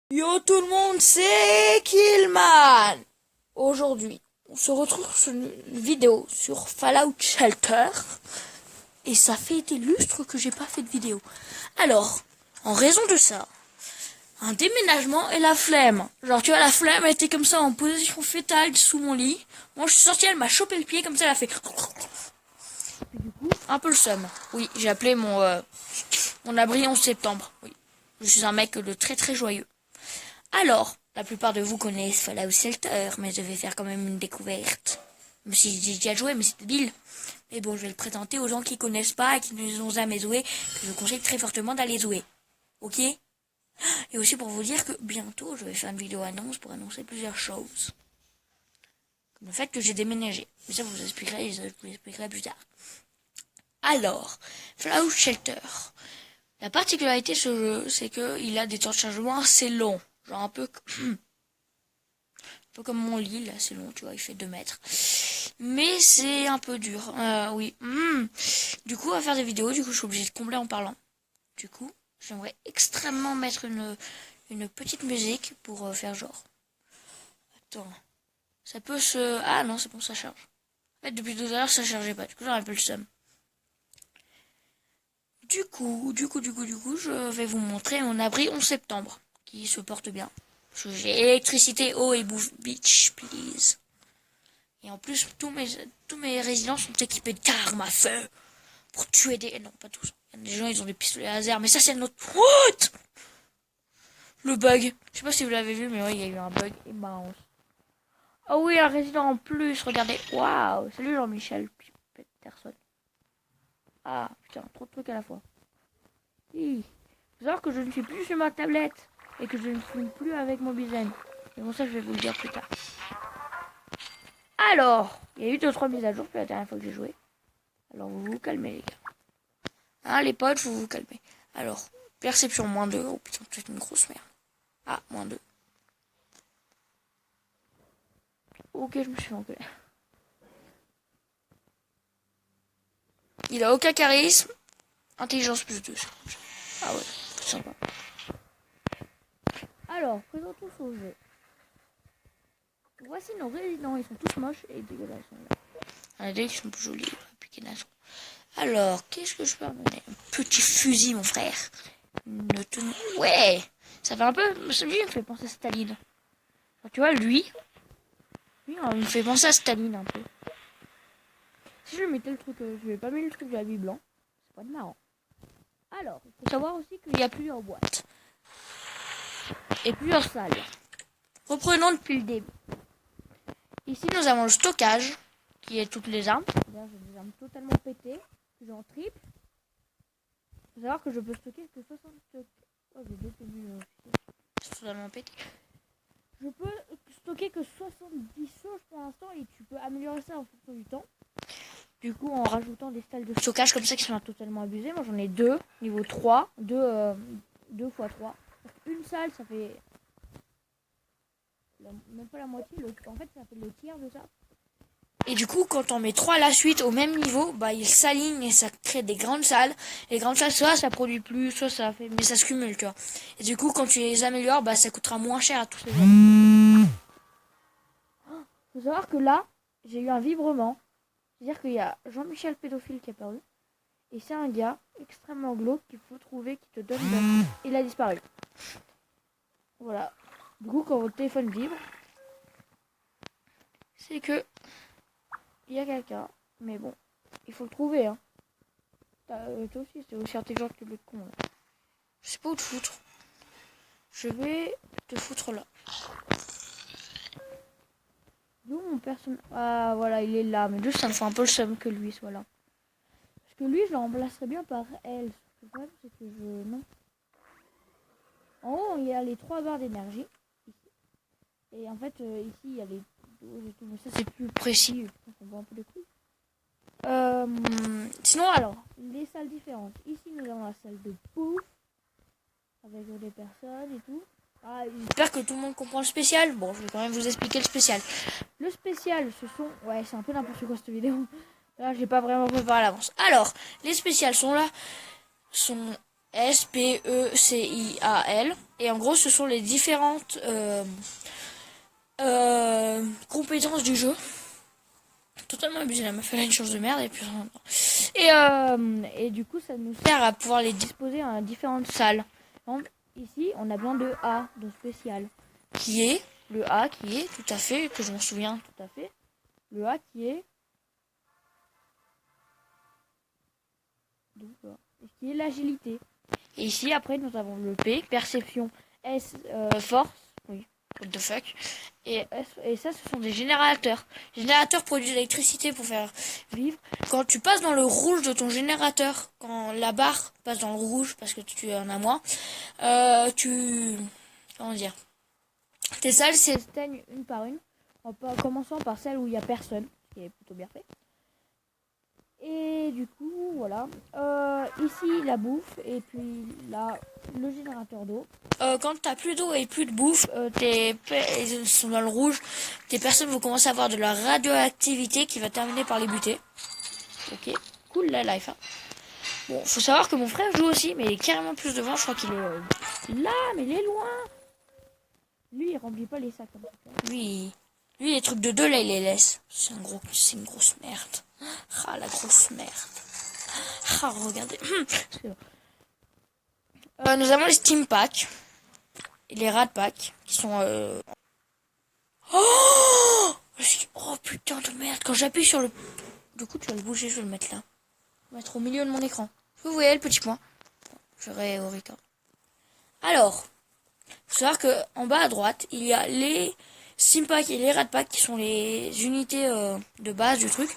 Yo tout le monde, c'est Killman. Aujourd'hui, on se retrouve sur une vidéo sur Fallout Shelter. Et ça fait des lustres que j'ai pas fait de vidéo. Alors, en raison de ça, un déménagement et la flemme. Genre, tu vois, la flemme, elle était comme ça en position fétale sous mon lit. Moi, je suis sortie, elle m'a chopé le pied, comme ça, elle a fait... Du coup, un peu le seum. Oui, j'ai appelé mon abri 11 septembre. Oui, je suis un mec de très très joyeux. Alors, la plupart de vous connaissent Fallout Shelter, mais je vais faire quand même une découverte. Même si j'ai déjà joué, mais c'est débile. Mais bon, je vais le présenter aux gens qui connaissent pas et qui ne ont jamais joué, que je conseille très fortement d'aller jouer. Ok? Et aussi pour vous dire que bientôt, je vais faire une vidéo annonce pour annoncer plusieurs choses. Comme le fait que j'ai déménagé. Mais ça, je vous expliquerai plus tard. Alors, Fallout Shelter. La particularité de ce jeu, c'est qu'il a des temps de chargement assez longs. Genre un peu comme mon lit, là, c'est long, tu vois, il fait 2 mètres. Mais c'est un peu dur, oui. Du coup, à faire des vidéos, du coup, je suis obligée de combler en parlant. Du coup, j'aimerais extrêmement mettre une petite musique pour faire genre. Attends, ça peut se... Ah non, c'est bon, ça charge. En fait, depuis 2 heures, ça chargeait pas, du coup, j'aurais un peu le seum. Du coup, je vais vous montrer mon abri 11 septembre, qui se porte bien. J'ai électricité, eau et bouffe. Bitch, please. Et en plus, tous mes résidents sont équipés d'armes à feu pour tuer des... Non, pas tous. Il y a des gens, ils ont des pistolets laser, mais ça, c'est notre... What? Le bug. Je sais pas si vous l'avez vu, mais ouais, il y a eu un bug immense. Ah oui, un résident en plus, regardez. Waouh. Salut Jean-Michel Peterson. Ah, putain, trop de trucs à la fois. Il faut savoir que je ne suis plus sur ma tablette et que je ne filme plus avec mon bizen. Et bon, ça, je vais vous le dire plus tard. Alors, il y a eu 2-3 mises à jour depuis la dernière fois que j'ai joué. Alors, vous vous calmez, les gars. Hein, les potes, vous vous calmez. Alors, perception -2. Oh putain, c'est une grosse merde. Ah, -2. Ok, je me suis fait engueuler. Il a aucun charisme. Intelligence +2. Ah ouais, c'est sympa. Alors, présentons ce jeu. Voici nos résidents. Ils sont tous moches et dégueulasses. Regardez, ils sont plus jolis. Alors, qu'est-ce que je peux amener? Un petit fusil, mon frère. Ouais, ça fait un peu... Lui, il me fait penser à Staline. Alors, tu vois, lui, il me fait penser à Staline un peu. Si je mettais le truc... je vais pas mettre le truc de la vie blanc. C'est pas de marrant. Alors, il faut savoir aussi qu'il y a plusieurs boîtes. Et plusieurs salles. Reprenons depuis le début. Ici, nous avons le stockage, qui est toutes les armes. Là, j'ai des armes totalement pétées. J'en triple. Il faut savoir que je peux stocker que 60... Oh, j'ai détenu c'est totalement pété. Je peux stocker que 70 choses pour l'instant et tu peux améliorer ça en fonction du temps. Du coup, en rajoutant des salles de stockage comme ça qui sont totalement abusées. Moi, j'en ai 2, niveau 3, 2 x 3. Une salle, ça fait même pas la moitié. En fait, ça fait le tiers de ça. Et du coup, quand on met 3 à la suite au même niveau, bah ils s'alignent et ça crée des grandes salles. Les grandes salles, soit ça produit plus, soit ça fait... Mais ça se cumule, tu vois. Et du coup, quand tu les améliores, bah ça coûtera moins cher à tous les gens. Faut savoir que là, j'ai eu un vibrement. C'est-à-dire qu'il y a Jean-Michel pédophile qui est apparu. Et c'est un gars extrêmement glauque qu'il faut trouver, qui te donne... Il a disparu. Voilà. Du coup, quand votre téléphone vibre, c'est que... il y a quelqu'un. Mais bon, il faut le trouver, hein. Toi aussi, c'est aussi intelligent que le con, là. Je sais pas où te foutre. Je vais te foutre là. D'où mon personnage... Ah, voilà, il est là. Mais juste, ça me fait un peu le seum que lui soit là. Parce que lui, je le remplacerais bien par elle. Le problème, c'est que je... Non. En haut, il y a les 3 barres d'énergie. Et en fait, ici, il y a les doses et tout. Mais ça, c'est plus précis. On voit un peu les couilles. Sinon, alors, les salles différentes. Ici, nous avons la salle de bouffe. Avec des personnes et tout. Ah, j'espère que tout le monde comprend le spécial. Bon, je vais quand même vous expliquer le spécial. Le spécial, ce sont... Ouais, c'est un peu n'importe quoi cette vidéo. Là, j'ai pas vraiment préparé à l'avance. Alors, les spéciales sont là. Sont Special. Et en gros, ce sont les différentes compétences du jeu. Totalement abusé, la meuf elle a une chance de merde et puis et du coup ça nous sert à pouvoir les disposer en différentes salles. Donc ici on a besoin de A, de spécial, qui est le A qui est tout à fait, que je m'en souviens tout à fait, le A qui est l'agilité. Et ici après nous avons le P, perception, S, force, oui, what the fuck. Et ça, ce sont des générateurs. Les générateurs produisent de l'électricité pour faire vivre. Quand tu passes dans le rouge de ton générateur, quand la barre passe dans le rouge, parce que tu en as moins, comment dire, tes salles s'éteignent une par une, en commençant par celle où il n'y a personne, ce qui est plutôt bien fait. Et du coup, voilà. Ici, la bouffe, et puis là, le générateur d'eau. Quand t'as plus d'eau et plus de bouffe, ils sont dans le rouge, tes personnes vont commencer à avoir de la radioactivité qui va terminer par les buter. Ok, cool la life. Hein. Bon, faut savoir que mon frère joue aussi, mais il est carrément plus devant. Je crois qu'il est là, mais il est loin. Lui, il remplit pas les sacs comme ça. Lui, les trucs de deux là, il les laisse. C'est une grosse merde. Ah, la grosse merde. Ah, regardez. Nous avons les Steam Packs et les Rat Packs qui sont. Oh putain de merde. Quand j'appuie sur le. Du coup, tu vas le bouger, je vais le mettre là. Je vais le mettre au milieu de mon écran. Vous voyez le petit point. Je vais au record. Alors, faut savoir que en bas à droite, il y a les Steam Packs et les Rat Packs qui sont les unités de base du truc.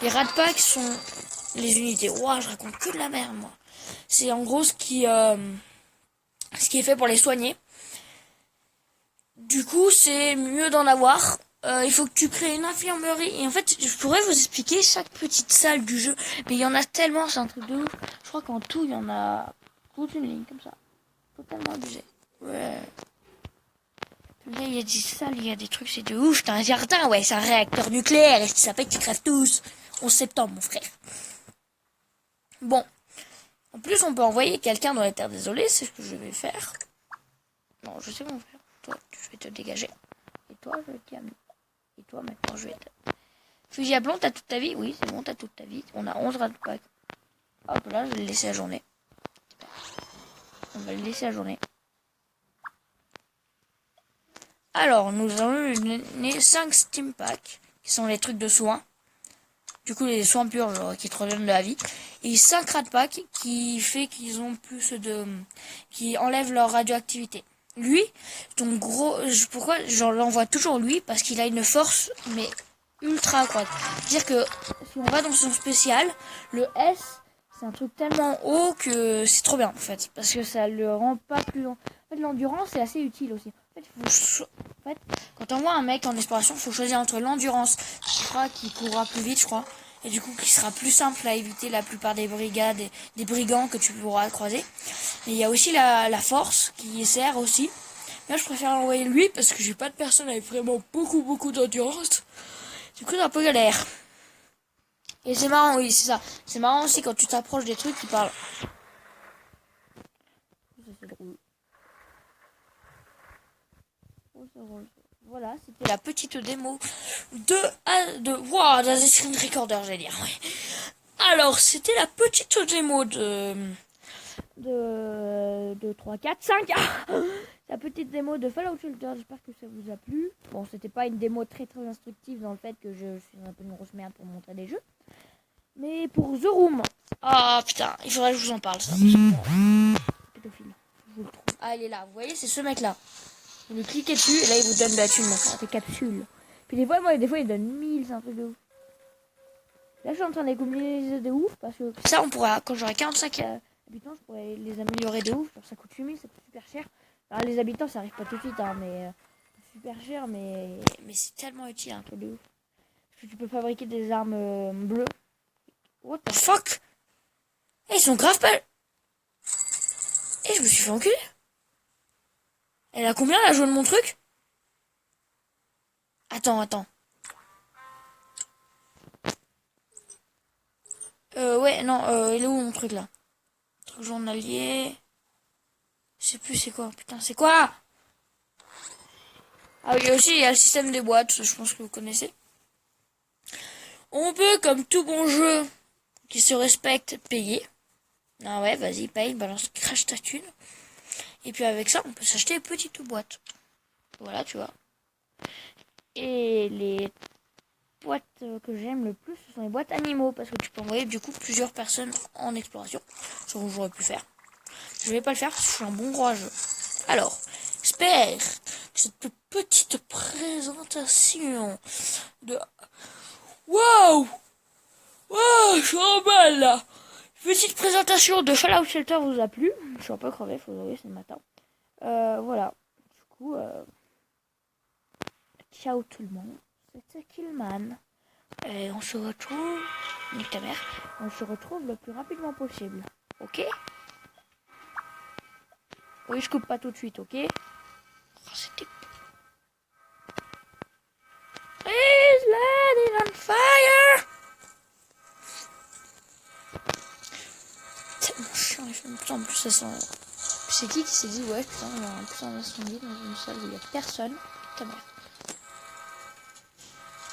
Les Rat Packs sont les unités. Ouah, je raconte que de la merde, moi. C'est en gros ce qui est fait pour les soigner. Du coup, c'est mieux d'en avoir. Il faut que tu crées une infirmerie. Et en fait, je pourrais vous expliquer chaque petite salle du jeu. Mais il y en a tellement, c'est un truc de ouf. Je crois qu'en tout, il y en a toute une ligne comme ça. Totalement abusé. Ouais. Là, il y a des salles, il y a des trucs, c'est de ouf. T'as un jardin, ouais, c'est un réacteur nucléaire. Et ça fait que tu crèves tous. 11 septembre, mon frère. Bon. En plus, on peut envoyer quelqu'un dans les terres désolées. C'est ce que je vais faire. Non, je sais mon frère. Toi, je vais te dégager. Et toi, je t'ai mis. Et toi, maintenant, je vais te... Fusil à plomb, t'as toute ta vie? Oui, c'est bon, t'as toute ta vie. On a 11 rat packs. Hop là, je vais le laisser à journée. On va le laisser à journée. Alors, nous avons les 5 Steam Packs, qui sont les trucs de soins. Du coup, les soins purs, genre, qui te redonnent de la vie. Et 5 rat packs, qui fait qu'ils ont plus de... qui enlèvent leur radioactivité. Lui, ton gros... Pourquoi j'en l'envoie toujours lui? Parce qu'il a une force, mais ultra quoi. C'est-à-dire que si on va dans son spécial, le S, c'est un truc tellement haut que c'est trop bien en fait. Parce que ça le rend pas plus long. En fait, l'endurance, c'est assez utile aussi. En fait, quand on voit un mec en exploration, il faut choisir entre l'endurance, qui courra plus vite, je crois. Et du coup, qui sera plus simple à éviter la plupart des brigades, des brigands que tu pourras croiser. Mais il y a aussi la force qui sert aussi. Là, je préfère envoyer lui parce que j'ai pas de personne avec vraiment beaucoup d'endurance. Du coup, c'est un peu galère. Et c'est marrant, oui, c'est ça. C'est marrant aussi quand tu t'approches des trucs qui parlent. C'est drôle. Voilà, c'était la petite démo wow, d'un screen recorder, j'allais dire. Ouais. Alors, c'était la petite démo de 3, 4, 5. La petite démo de Fallout Shelter, j'espère que ça vous a plu. Bon, c'était pas une démo très instructive dans le fait que je suis un peu une grosse merde pour montrer des jeux. Mais pour The Room, ah putain, il faudrait que je vous en parle ça. Pédophile, je vous le trouve. Ah, il est là, vous voyez, c'est ce mec là. Vous lui cliquez dessus et là il vous donne de la thune, mon frère. Des capsules. Puis des fois il donne 1000, c'est un truc de ouf. Là je suis en train d'économiser de ouf parce que ça on pourra, quand j'aurai 45 habitants, je pourrais les améliorer de ouf. Genre ça coûte 8000, ça coûte super cher. Alors les habitants ça arrive pas tout de suite, hein, mais super cher, mais c'est tellement utile, un truc de ouf. Parce que tu peux fabriquer des armes bleues. What the fuck? Ils sont grave pas... Je me suis fait enculer. Elle a combien la jaune de mon truc? Attends. Ouais, non, il est où mon truc là? Truc journalier. Je sais plus c'est quoi. Putain, c'est quoi? Ah oui, aussi, il y a le système des boîtes. Je pense que vous connaissez. On peut, comme tout bon jeu qui se respecte, payer. Ah ouais, vas-y, paye, balance, crache ta thune. Et puis avec ça, on peut s'acheter des petites boîtes. Voilà, tu vois. Et les boîtes que j'aime le plus, ce sont les boîtes animaux. Parce que tu peux envoyer du coup plusieurs personnes en exploration. Ce que j'aurais pu faire. Je vais pas le faire parce que je suis un bon gros à jeu. Alors, j'espère que cette petite présentation de... Waouh! Waouh, je suis en balle là! Petite présentation de Fallout Shelter vous a plu. Je suis un peu crevé, faut avouer, c'est le matin. Voilà. Du coup, ciao tout le monde. C'était Killman. Et on se retrouve... Nique ta mère. On se retrouve le plus rapidement possible. Ok? Oui, je coupe pas tout de suite, ok? Oh, c'était... Please let it on fire! Tellement chiant, il fait une putain, en plus ça sent... C'est qui s'est dit, ouais, putain, il y a un putain d'incendie dans une salle où il y a personne. Ta mère.